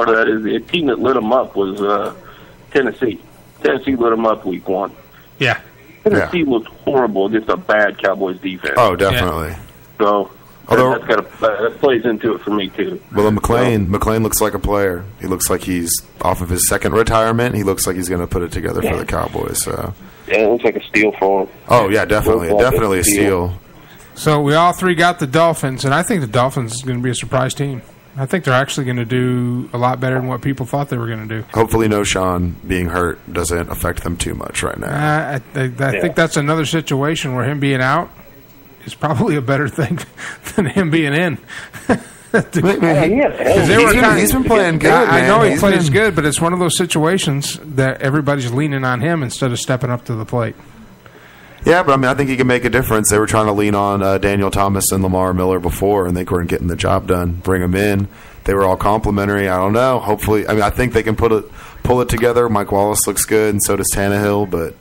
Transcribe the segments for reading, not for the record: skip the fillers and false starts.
part of that is the team that lit them up was Tennessee. Tennessee lit them up week 1. Yeah. Tennessee looked horrible against a bad Cowboys defense. Oh, definitely. Yeah. So that plays into it for me, too. Well, McClain looks like a player. He looks like he's off of his second retirement. He looks like he's going to put it together for the Cowboys. So. Yeah, it looks like a steal for him. Oh, yeah, definitely. Definitely a steal. So we all three got the Dolphins, and I think the Dolphins is going to be a surprise team. I think they're actually going to do a lot better than what people thought they were going to do. Hopefully no Sean being hurt doesn't affect them too much right now. I think that's another situation where him being out is probably a better thing than him being in. He's been playing good. I know he plays good, but it's one of those situations that everybody's leaning on him instead of stepping up to the plate. Yeah, but I think he can make a difference. They were trying to lean on Daniel Thomas and Lamar Miller before, and they weren't getting the job done. Bring them in. They were all complimentary. I don't know. Hopefully, I think they can pull it together. Mike Wallace looks good, and so does Tannehill, but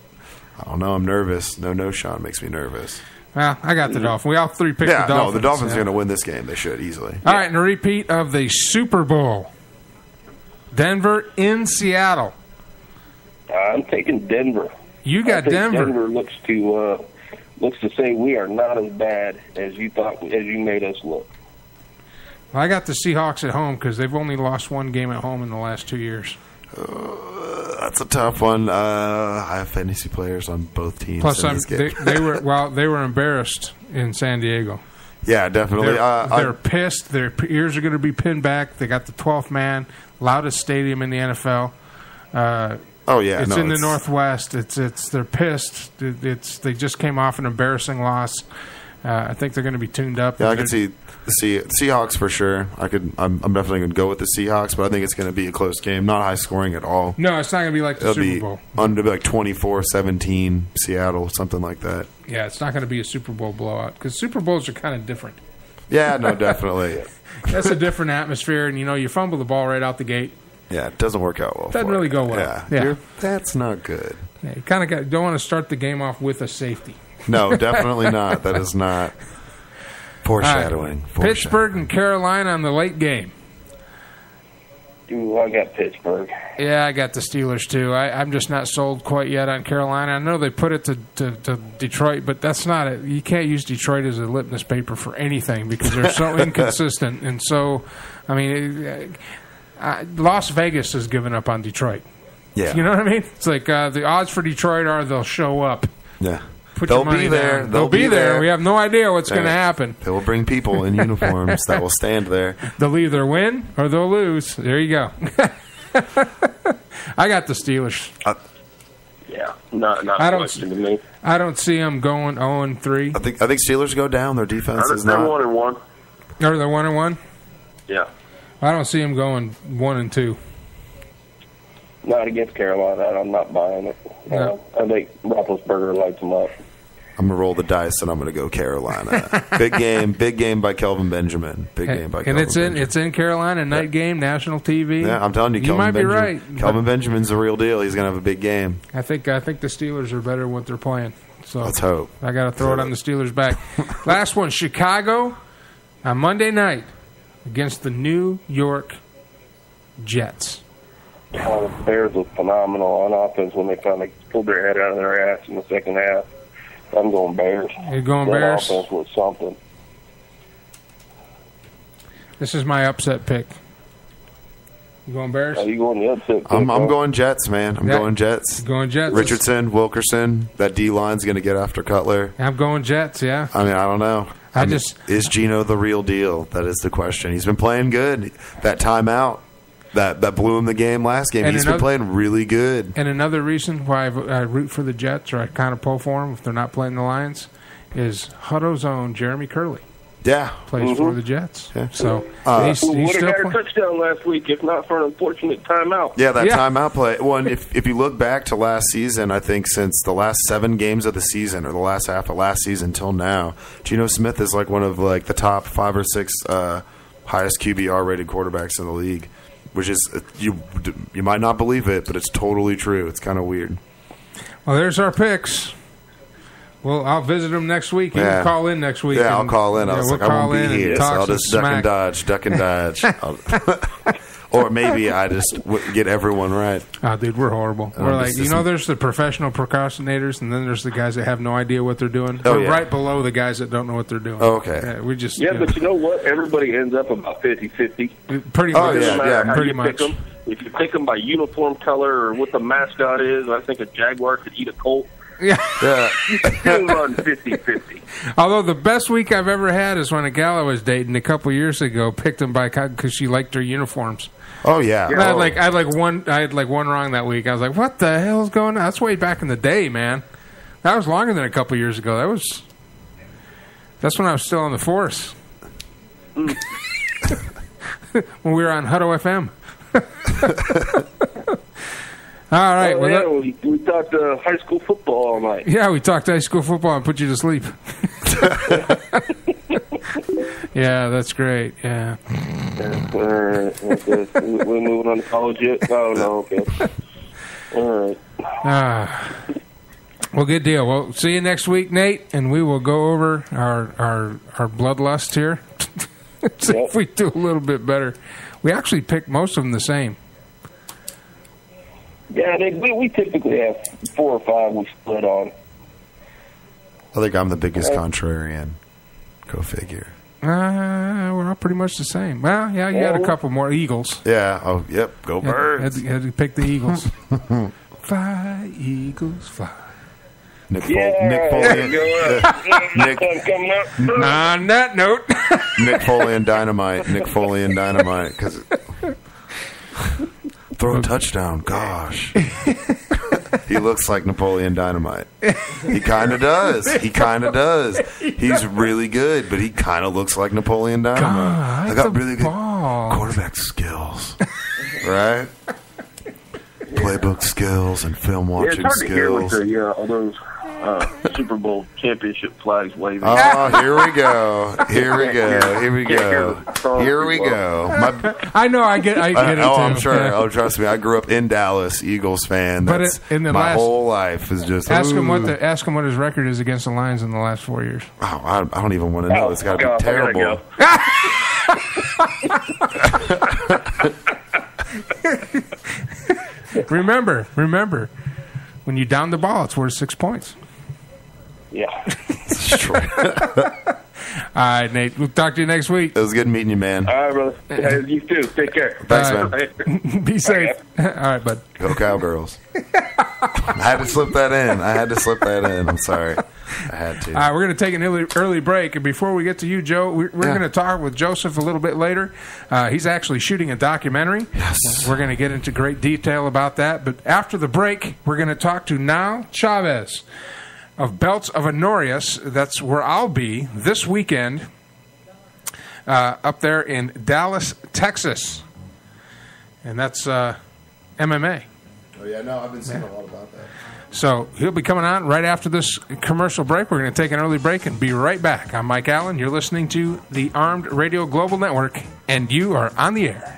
I don't know. I'm nervous. No Sean makes me nervous. Well, I got the Dolphins. We all three picked the Dolphins. No, the Dolphins are going to win this game. They should, easily. All right, and a repeat of the Super Bowl. Denver in Seattle. I'm taking Denver. You got Denver. Denver looks to say we are not as bad as you thought, as you made us look. Well, I got the Seahawks at home because they've only lost one game at home in the last 2 years. That's a tough one. I have fantasy players on both teams. Plus, they were embarrassed in San Diego. Yeah, definitely. They're pissed. Their ears are going to be pinned back. They got the 12th man, loudest stadium in the NFL. It's in the Northwest. They're pissed. They just came off an embarrassing loss. I think they're going to be tuned up. Yeah, I can see the Seahawks for sure. I'm definitely going to go with the Seahawks, but I think it's going to be a close game. Not high scoring at all. No, it's not going to be like the Super Bowl. It'll be like 24-17 Seattle, something like that. Yeah, it's not going to be a Super Bowl blowout because Super Bowls are kind of different. Yeah, no, definitely. That's a different atmosphere, and you fumble the ball right out the gate. Yeah, it doesn't work out well. Doesn't really go well. Yeah. That's not good. Yeah, you kind of don't want to start the game off with a safety. No, definitely not. That is not foreshadowing. Pittsburgh and Carolina on the late game. Ooh, I got Pittsburgh. Yeah, I got the Steelers too. I'm just not sold quite yet on Carolina. I know they put it to Detroit, but that's not it. You can't use Detroit as a litmus paper for anything because they're so inconsistent. And so, Las Vegas has given up on Detroit. Yeah. You know what I mean? It's like the odds for Detroit are they'll show up. Yeah. They'll be there. They'll be there. We have no idea what's going to happen. They will bring people in uniforms that will stand there. They'll either win or they'll lose. There you go. I got the Steelers. Not a question to me. I don't see them going 0-3. I think Steelers go down. Their defense is they're not 1-1. They're 1-1. Yeah. I don't see them going 1-2. Not against Carolina. I'm not buying it. No. I think Roethlisberger lights them up. I'm going to roll the dice, and I'm going to go Carolina. Big game by Kelvin Benjamin. And it's in Carolina, night game, national TV. Yeah, I'm telling you, you might be right. Kelvin Benjamin's the real deal. He's going to have a big game. I think the Steelers are better than what they're playing. So let's hope. I got to throw it on the Steelers' back. Last one, Chicago on Monday night against the New York Jets. The Bears look phenomenal on offense when they finally pulled their head out of their ass in the second half. I'm going Bears. You're going Bears? That offense was something. This is my upset pick. You going Bears? You going the upset pick? I'm going Jets, man. I'm going Jets. You're going Jets. Richardson, Wilkerson, that D-line's going to get after Cutler. I'm going Jets, yeah. I don't know. Is Geno the real deal? That is the question. He's been playing good. That timeout. That blew him the game last game. He's been playing really good. And another reason why I root for the Jets, or I kind of pull for them if they're not playing the Lions, is Hutto's own Jeremy Curley. Yeah. Plays for the Jets. Yeah. So he's still had a touchdown last week, if not for an unfortunate timeout. Yeah, timeout play. Well, if you look back to last season, I think since the last 7 games of the season, or the last half of last season till now, Geno Smith is like one of the top 5 or 6 highest QBR rated quarterbacks in the league. Which is, you might not believe it, but it's totally true. It's kind of weird. Well, there's our picks. Well, I'll visit them next week. You can call in next week. Yeah, I'll call in. I won't be here, so I'll just duck and dodge. Or maybe I just get everyone right. Oh, dude, we're horrible. We're like, there's the professional procrastinators, and then there's the guys that have no idea what they're doing. We're right below the guys that don't know what they're doing. Oh, okay. Yeah, we just but you know what? Everybody ends up about 50-50. Pretty much. Pretty much. If you pick them by uniform color or what the mascot is, I think a Jaguar could eat a Colt. Yeah. You still run 50-50. Although the best week I've ever had is when a gal I was dating a couple years ago picked them because she liked their uniforms. Oh yeah. I had like one wrong that week. I was like, "What the hell's going on?" That's way back in the day, man. That was longer than a couple years ago. That's when I was still on the force. When we were on Hutto FM. All right. We talked high school football all night. Yeah, we talked high school football and put you to sleep. Yeah, that's great. Yeah. Okay. We're moving on to college yet? Oh, no, okay. All right. Well, good deal. Well, see you next week, Nate, and we will go over our bloodlust here. See if we do a little bit better. We actually picked most of them the same. Yeah, we typically have 4 or 5 we split on. I think I'm the biggest contrarian. Go figure. We're all pretty much the same. Well, yeah, you had a couple more Eagles. Yeah. Oh, yep. Go Birds. Had to pick the Eagles. Fly, Eagles, fly. Nick Foley. On that note. Nick Foley and Dynamite. Because throw a touchdown. Gosh. He looks like Napoleon Dynamite. He kind of does. He's really good, but he kind of looks like Napoleon Dynamite. I got really good quarterback skills. Right? Playbook skills and film watching skills. To hear with all those Super Bowl championship flags waving. Oh, here we go. I know. I get it. Oh, too. I'm sure. Yeah. Oh, trust me. I grew up in Dallas, Eagles fan. That's my whole life is just. Ask him what his record is against the Lions in the last 4 years. Oh, I don't even want to know. It's got to be terrible. Remember, when you down the ball, it's worth 6 points. Yeah. It's true. All right, Nate. We'll talk to you next week. It was good meeting you, man. All right, brother. Hey, you too. Take care. Thanks, man. Be safe. All right, bud. Go Cowgirls. I had to slip that in. I'm sorry. I had to. All right, we're going to take an early break. And before we get to you, Joe, we're going to talk with Joeseph a little bit later. He's actually shooting a documentary. Yes. We're going to get into great detail about that. But after the break, we're going to talk to Nael Chavez of Belts of Honorious. That's where I'll be this weekend up there in Dallas, Texas. And that's MMA. Oh, yeah, no, I've been seeing a lot about that. So he'll be coming on right after this commercial break. We're going to take an early break and be right back. I'm Mike Allen. You're listening to the Armed Radio Global Network, and you are on the air.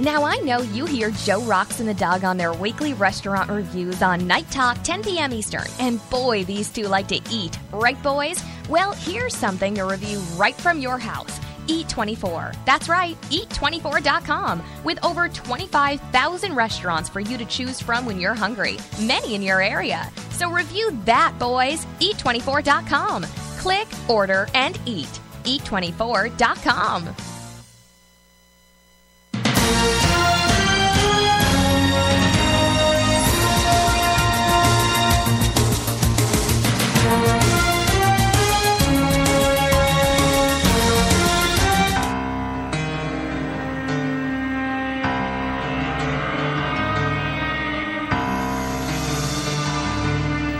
Now I know you hear Joe Rocks and the Dog on their weekly restaurant reviews on Night Talk, 10 p.m. Eastern. And boy, these two like to eat. Right, boys? Well, here's something to review right from your house. Eat24. That's right, Eat24.com. With over 25,000 restaurants for you to choose from when you're hungry. Many in your area. So review that, boys. Eat24.com. Click, order, and eat. Eat24.com.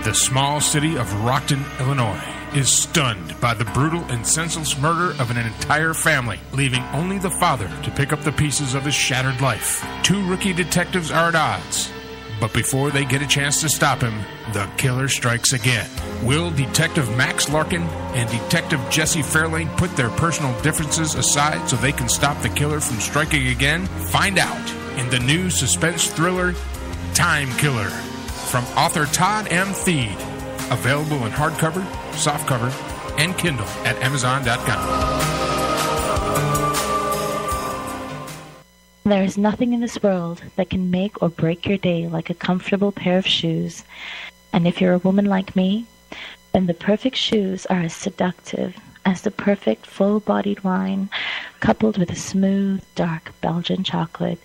The small city of Rockton, Illinois, is stunned by the brutal and senseless murder of an entire family, leaving only the father to pick up the pieces of his shattered life. 2 rookie detectives are at odds, but before they get a chance to stop him, the killer strikes again. Will Detective Max Larkin and Detective Jesse Fairlane put their personal differences aside so they can stop the killer from striking again? Find out in the new suspense thriller, Time Killer from author Todd M. Thede. Available in hardcover, softcover, and Kindle at Amazon.com. There is nothing in this world that can make or break your day like a comfortable pair of shoes. And if you're a woman like me, then the perfect shoes are as seductive as the perfect full-bodied wine coupled with a smooth, dark Belgian chocolate.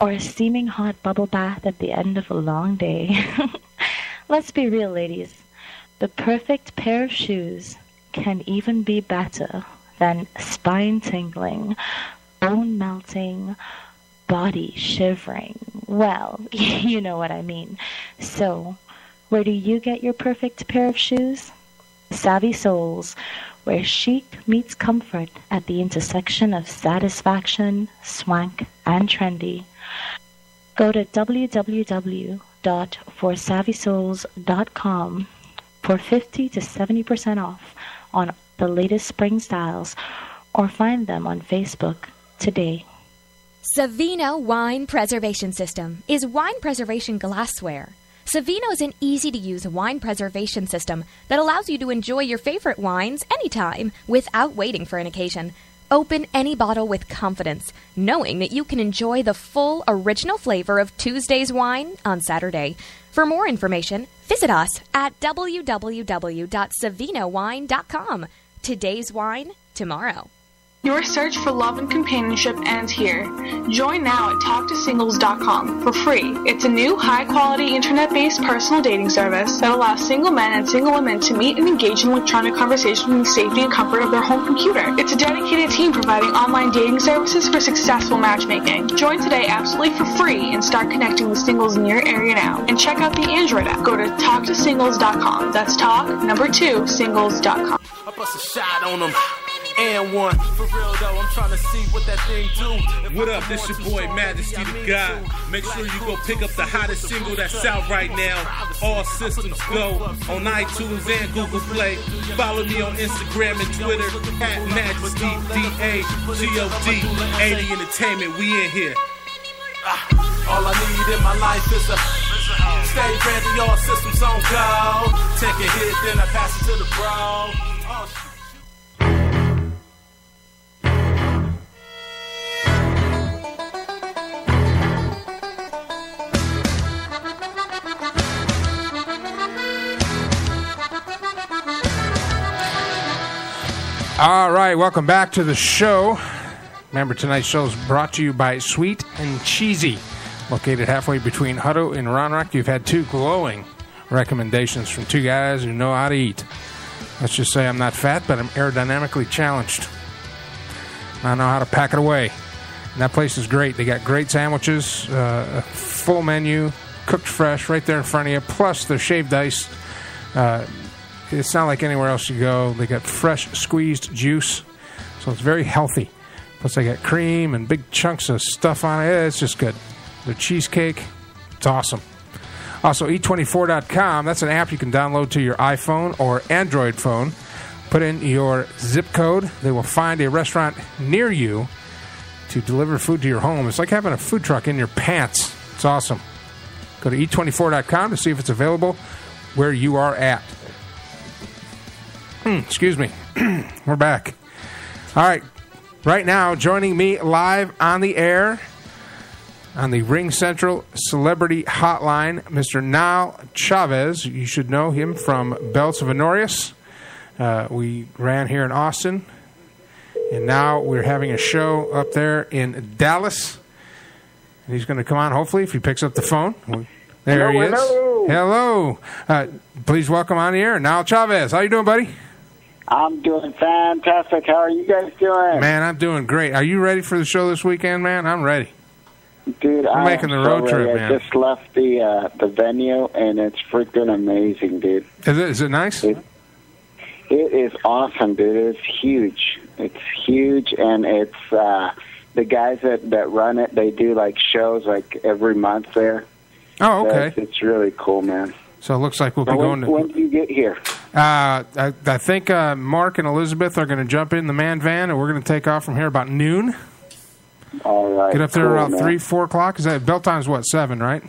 Or a steaming hot bubble bath at the end of a long day. Let's be real, ladies. The perfect pair of shoes can even be better than spine-tingling, bone-melting, body-shivering. Well, you know what I mean. So, where do you get your perfect pair of shoes? Savvy Souls, where chic meets comfort at the intersection of satisfaction, swank, and trendy. Go to www.forsavvysouls.com for 50 to 70% off on the latest spring styles, or find them on Facebook today. Savino Wine Preservation System is wine preservation glassware. Savino is an easy-to-use wine preservation system that allows you to enjoy your favorite wines anytime without waiting for an occasion. Open any bottle with confidence, knowing that you can enjoy the full original flavor of Tuesday's wine on Saturday. For more information, visit us at www.savinowine.com. Today's wine, tomorrow. Your search for love and companionship ends here. Join now at TalkToSingles.com for free. It's a new, high-quality, internet-based personal dating service that allows single men and single women to meet and engage in electronic conversation in the safety and comfort of their home computer. It's a dedicated team providing online dating services for successful matchmaking. Join today absolutely for free and start connecting with singles in your area now. And check out the Android app. Go to TalkToSingles.com. That's Singles.com. I bust a shot on them. And one. For real though, I'm trying to see what that thing do. What up, this your boy Majesty the God. Make sure you go pick up the hottest single that's out right now. All systems go on iTunes and Google Play. Follow me on Instagram and Twitter at Majesty DAGOD 80 Entertainment. We in here. All I need in my life is a stay ready, all systems on go. Take a hit, then I pass it to the bro. Oh, All right, welcome back to the show. Remember, tonight's show is brought to you by Sweet and Cheesy. Located halfway between Hutto and Round Rock, you've had two glowing recommendations from two guys who know how to eat. Let's just say I'm not fat, but I'm aerodynamically challenged. I know how to pack it away. And that place is great. They got great sandwiches, a full menu, cooked fresh, right there in front of you, plus their shaved ice. It's not like anywhere else you go. They got fresh squeezed juice, so it's very healthy. Plus they got cream and big chunks of stuff on it. It's just good. Their cheesecake, it's awesome. Also, eat24.com, that's an app you can download to your iPhone or Android phone. Put in your zip code. They will find a restaurant near you to deliver food to your home. It's like having a food truck in your pants. It's awesome. Go to eat24.com to see if it's available where you are at. Excuse me. We're back. All right. Right now, joining me live on the air on the Ring Central Celebrity Hotline, Mr. Nael Chavez. You should know him from Belts of Honorious. We ran here in Austin, and now we're having a show up there in Dallas. And he's going to come on, hopefully, if he picks up the phone. There he is. Hello. Please welcome on the air, Nael Chavez. How you doing, buddy? I'm doing fantastic. How are you guys doing? Man, I'm doing great. Are you ready for the show this weekend, man? I'm ready. Dude, I'm making the road trip, man. I just left the venue, and it's freaking amazing, dude. Is it nice? It is awesome, dude. It's huge. It's huge, and it's the guys that run it, they do, like, shows, like, every month there. Oh, okay. So it's really cool, man. So it looks like we'll be going to... When do you get here? I think Mark and Elizabeth are going to jump in the man van, and we're going to take off from here about noon. All right. Get up there cool, around man. 3, 4 o'clock. Is that bell time's what, 7, right?